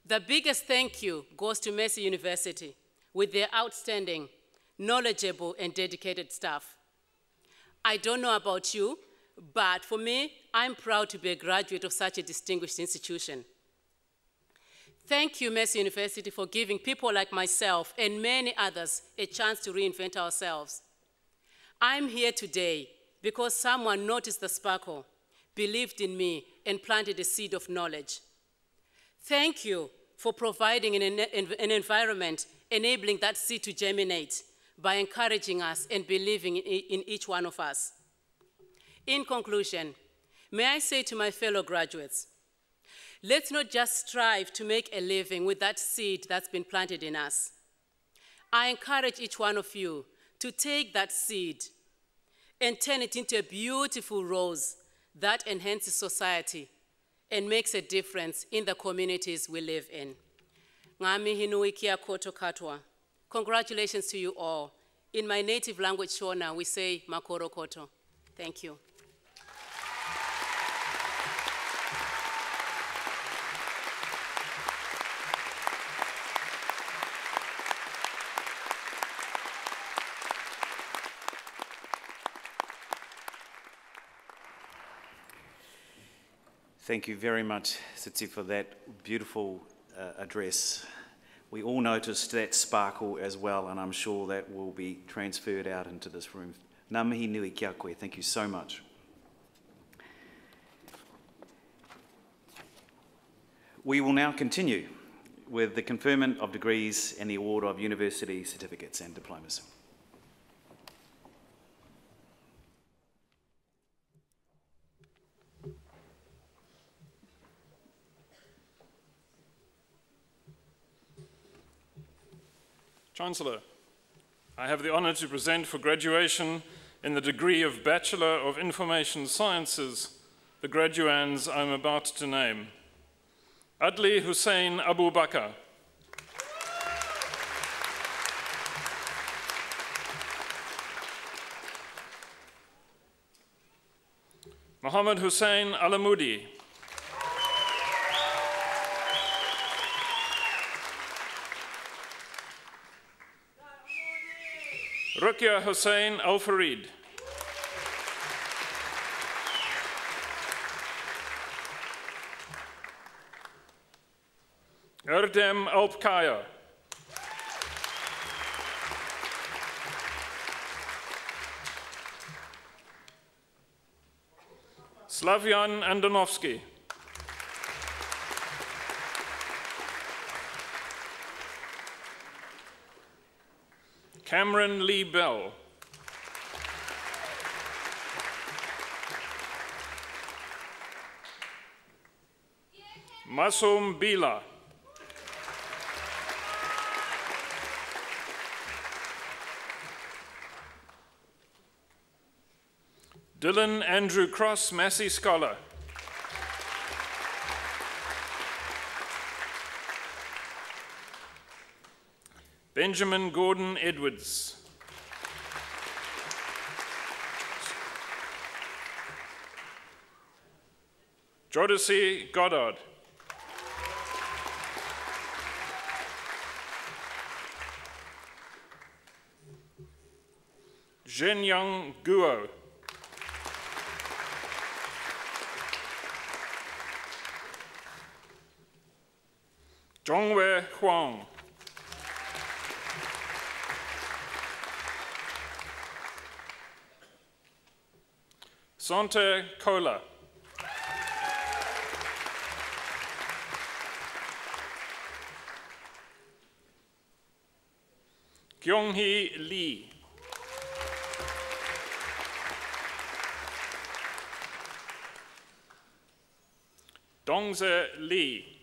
[SPEAKER 5] The biggest thank you goes to Massey University with their outstanding, knowledgeable, and dedicated staff. I don't know about you, but for me, I'm proud to be a graduate of such a distinguished institution. Thank you, Massey University, for giving people like myself and many others a chance to reinvent ourselves. I'm here today because someone noticed the sparkle, believed in me, and planted a seed of knowledge. Thank you for providing an environment enabling that seed to germinate by encouraging us and believing in each one of us. In conclusion, may I say to my fellow graduates, let's not just strive to make a living with that seed that's been planted in us. I encourage each one of you to take that seed and turn it into a beautiful rose that enhances society and makes a difference in the communities we live in. Ngami hinui kia koto katwa. Congratulations to you all. In my native language, Shona, we say makoro koto. Thank you.
[SPEAKER 2] Thank you very much, Sitsi, for that beautiful address. We all noticed that sparkle as well, and I'm sure that will be transferred out into this room. Ngā mihi nui kia koe. Thank you so much. We will now continue with the conferment of degrees and the award of university certificates and diplomas.
[SPEAKER 6] Chancellor, I have the honor to present for graduation in the degree of Bachelor of Information Sciences the graduands I'm about to name. Adli Hussein Abu Bakr. Mohammed Hussein Alamoudi. Rukia Hussein Al-Farid. Erdem Alpkaya. Slavian Andonovsky. Cameron Lee Bell. Masum Bila. Dylan Andrew Cross, Massey Scholar. Benjamin Gordon Edwards. Jodeci Goddard. Zhenyang Guo. Zhongwei Huang. Sante Kola. Kyunghee Lee. Dongze Lee.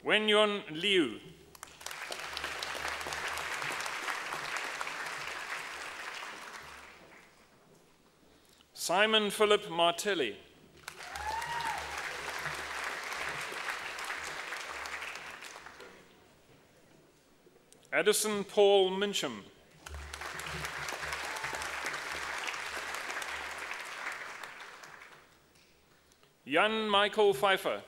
[SPEAKER 6] Wenyun Liu. Simon Philip Martelli. Addison Paul Mincham. Jan Michael Pfeiffer.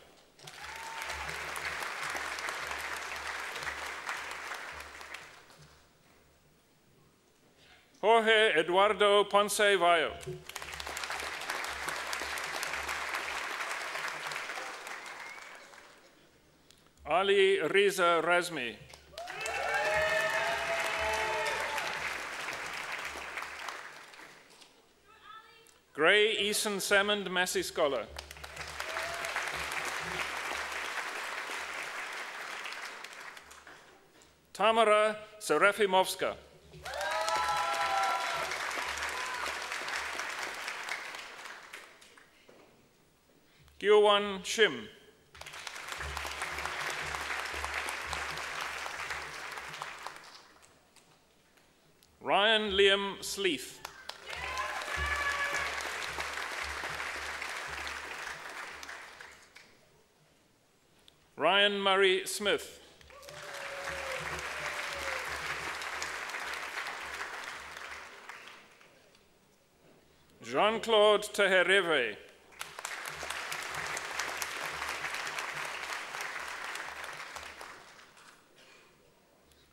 [SPEAKER 6] Jorge Eduardo Ponce Valle. Ali Riza Razmi. Gray Eason Salmond Massey Scholar. Tamara Serafimovska. Gyowan Shim. Ryan Liam Sleeth. Ryan Murray Smith. Jean-Claude Tehereve.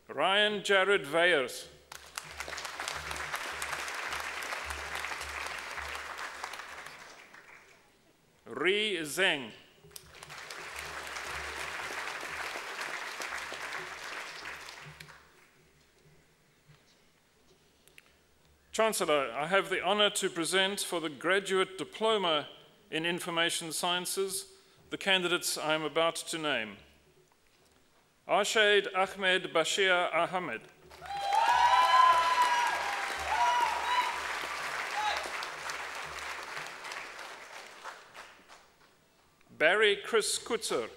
[SPEAKER 6] Ryan Jared Veyers. Ri Zeng. Chancellor, I have the honor to present for the Graduate Diploma in Information Sciences the candidates I am about to name. Arshad Ahmed Bashir Ahmed. Barry Chris Kutzer.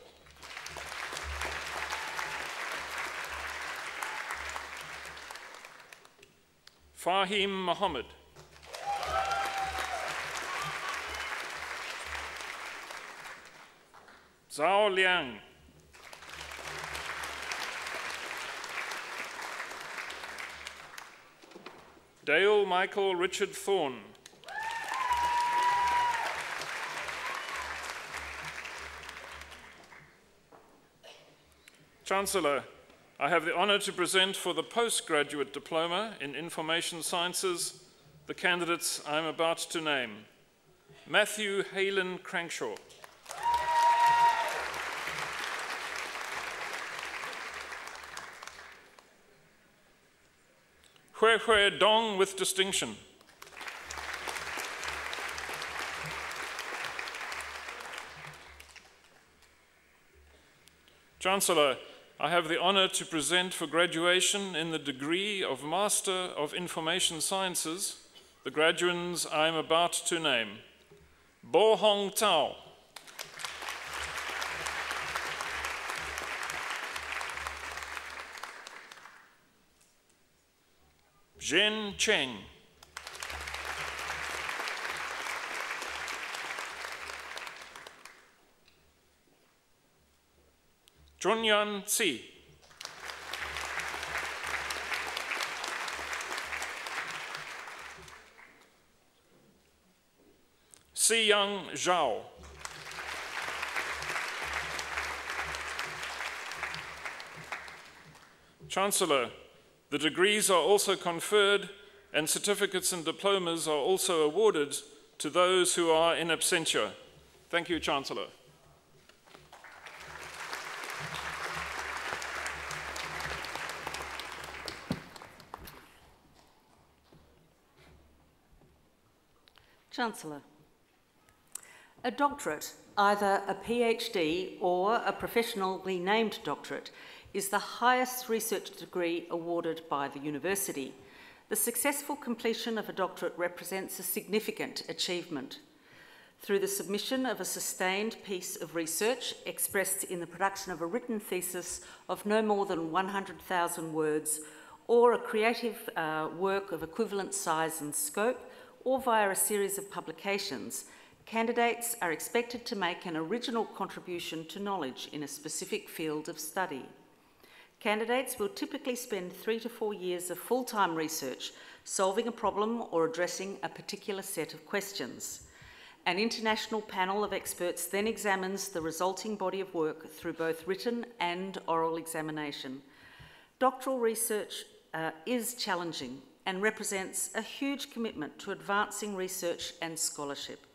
[SPEAKER 6] Fahim Mohammed. Zhao Liang. Dale Michael Richard Thorne. Chancellor, I have the honor to present for the postgraduate diploma in Information Sciences the candidates I am about to name. Matthew Halen Crankshaw. Hue Hue Dong with distinction. Chancellor, I have the honor to present for graduation in the degree of Master of Information Sciences the graduands I am about to name. Bo Hong Tao. Zhen Cheng. Chunyan Tsi. Siyang Zhao. Chancellor, the degrees are also conferred and certificates and diplomas are also awarded to those who are in absentia. Thank you, Chancellor.
[SPEAKER 7] Chancellor, a doctorate, either a PhD or a professionally named doctorate, is the highest research degree awarded by the university. The successful completion of a doctorate represents a significant achievement. Through the submission of a sustained piece of research expressed in the production of a written thesis of no more than 100,000 words, or a creative work of equivalent size and scope, or via a series of publications, candidates are expected to make an original contribution to knowledge in a specific field of study. Candidates will typically spend 3 to 4 years of full-time research solving a problem or addressing a particular set of questions. An international panel of experts then examines the resulting body of work through both written and oral examination. Doctoral research is challenging and represents a huge commitment to advancing research and scholarship.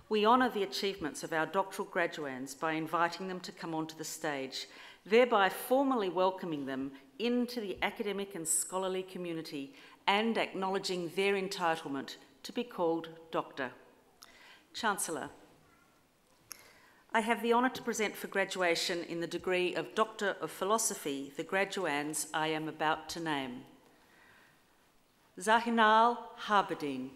[SPEAKER 7] We honour the achievements of our doctoral graduands by inviting them to come onto the stage, thereby formally welcoming them into the academic and scholarly community and acknowledging their entitlement to be called Doctor. Chancellor, I have the honour to present for graduation in the degree of Doctor of Philosophy the graduands I am about to name. Zahinal Harberdeen.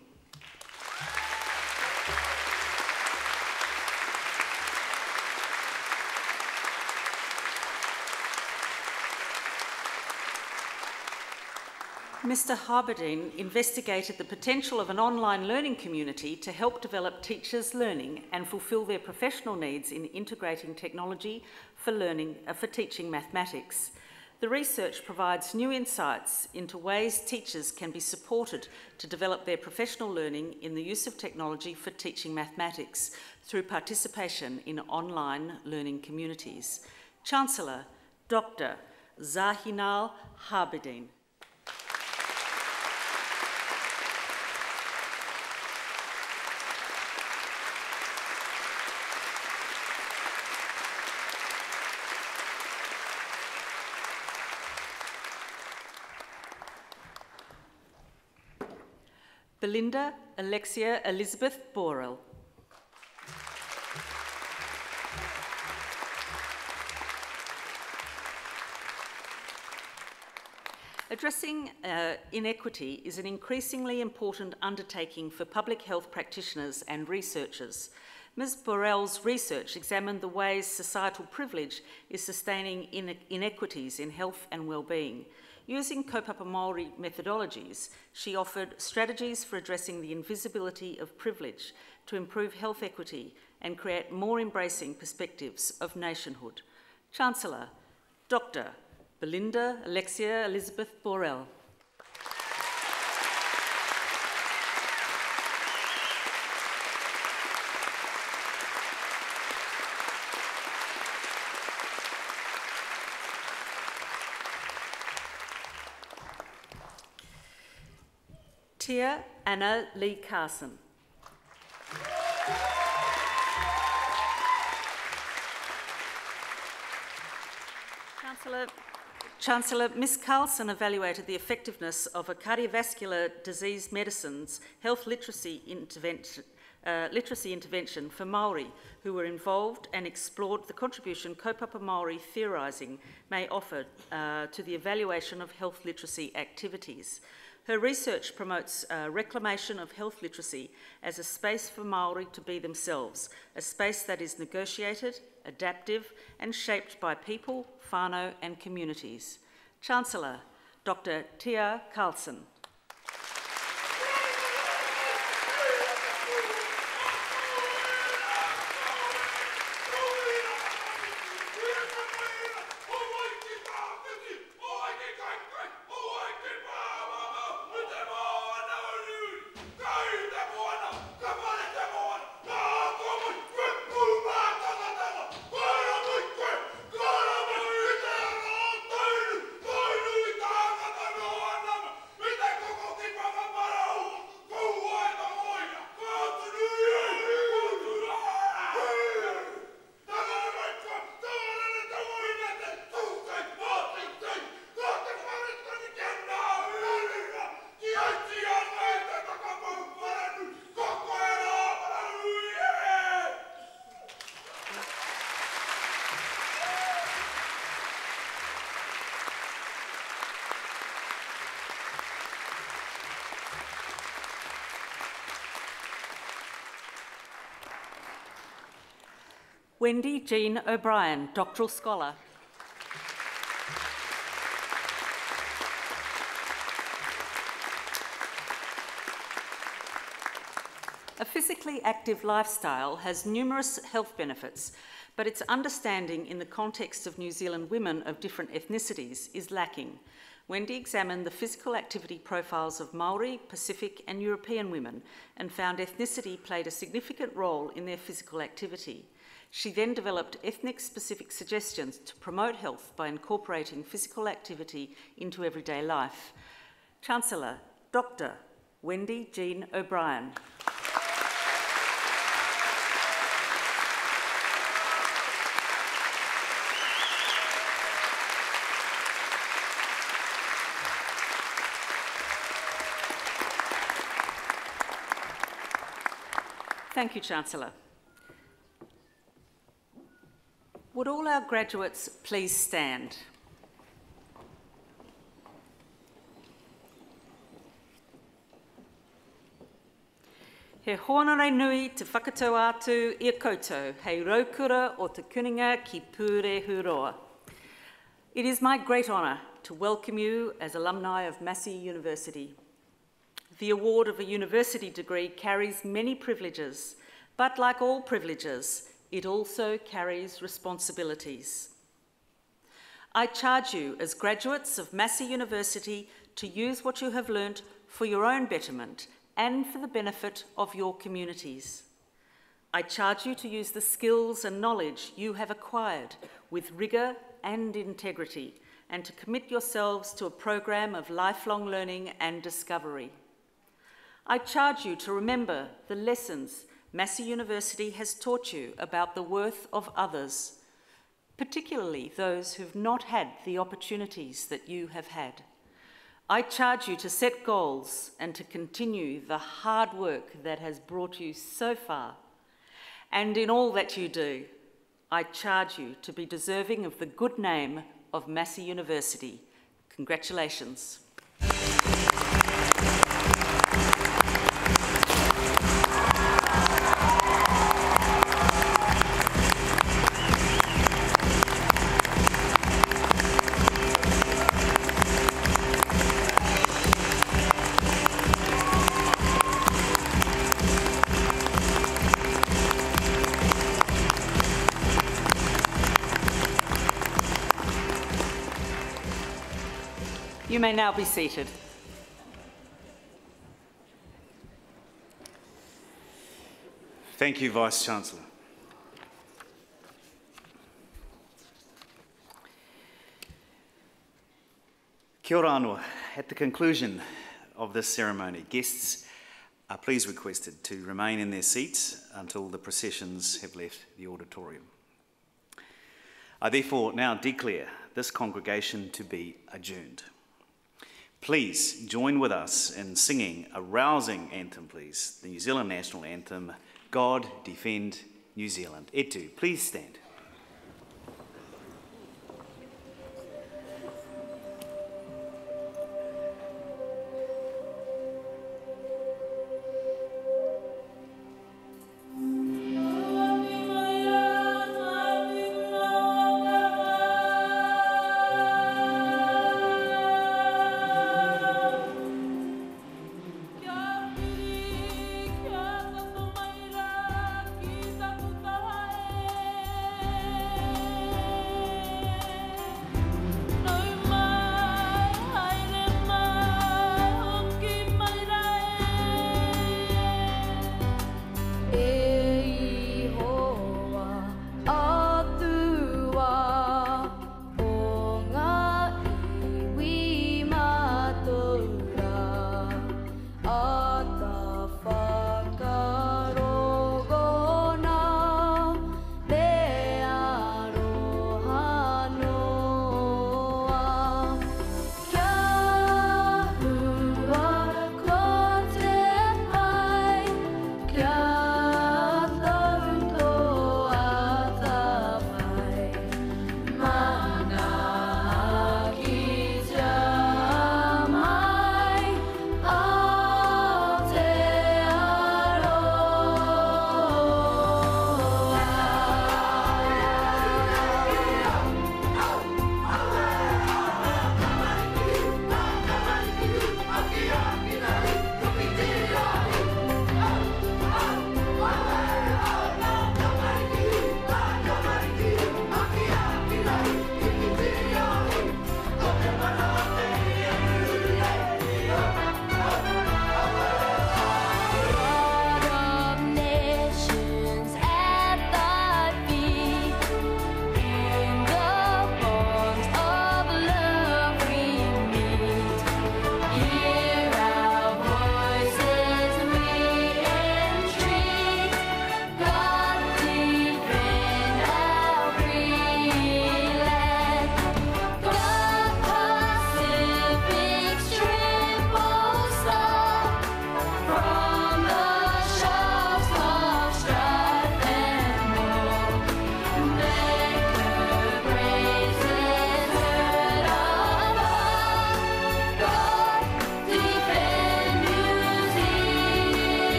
[SPEAKER 7] Mr. Harberdeen investigated the potential of an online learning community to help develop teachers' learning and fulfil their professional needs in integrating technology for teaching mathematics. The research provides new insights into ways teachers can be supported to develop their professional learning in the use of technology for teaching mathematics through participation in online learning communities. Chancellor, Dr. Zahinal Harberdeen. Belinda Alexia Elizabeth Borrell. Addressing inequity is an increasingly important undertaking for public health practitioners and researchers. Ms. Borrell's research examined the ways societal privilege is sustaining inequities in health and well-being. Using kaupapa Māori methodologies, she offered strategies for addressing the invisibility of privilege to improve health equity and create more embracing perspectives of nationhood. Chancellor, Dr. Belinda Alexia Elizabeth Borrell. Tia Anna Lee Carson. Chancellor, Ms. Carlson evaluated the effectiveness of a cardiovascular disease medicine's health literacy intervention for Māori who were involved and explored the contribution kaupapa Māori theorising may offer to the evaluation of health literacy activities. Her research promotes reclamation of health literacy as a space for Māori to be themselves, a space that is negotiated, adaptive and shaped by people, whānau and communities. Chancellor, Dr. Tia Carlson. Wendy Jean O'Brien, Doctoral Scholar. A physically active lifestyle has numerous health benefits, but its understanding in the context of New Zealand women of different ethnicities is lacking. Wendy examined the physical activity profiles of Māori, Pacific and European women and found ethnicity played a significant role in their physical activity. She then developed ethnic-specific suggestions to promote health by incorporating physical activity into everyday life. Chancellor, Dr. Wendy Jean O'Brien. Thank you, Chancellor. Would all our graduates please stand? He honore nui te whakatau atu I a koutou, hei raukura o te kuninga ki pure huroa. It is my great honour to welcome you as alumni of Massey University. The award of a university degree carries many privileges, but like all privileges, it also carries responsibilities. I charge you as graduates of Massey University to use what you have learnt for your own betterment and for the benefit of your communities. I charge you to use the skills and knowledge you have acquired with rigour and integrity, and to commit yourselves to a program of lifelong learning and discovery. I charge you to remember the lessons Massey University has taught you about the worth of others, particularly those who've not had the opportunities that you have had. I charge you to set goals and to continue the hard work that has brought you so far. And in all that you do, I charge you to be deserving of the good name of Massey University. Congratulations. You may now be seated.
[SPEAKER 2] Thank you, Vice-Chancellor. Kia ora anō. At the conclusion of this ceremony, guests are please requested to remain in their seats until the processions have left the auditorium. I therefore now declare this congregation to be adjourned. Please join with us in singing a rousing anthem, please, the New Zealand National Anthem, God Defend New Zealand. Etu, please stand.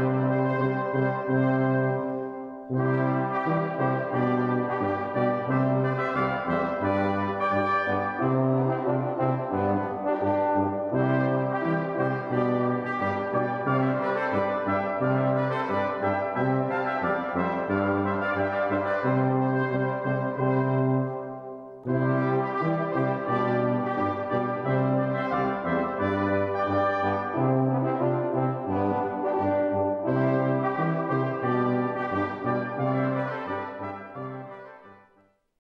[SPEAKER 8] you.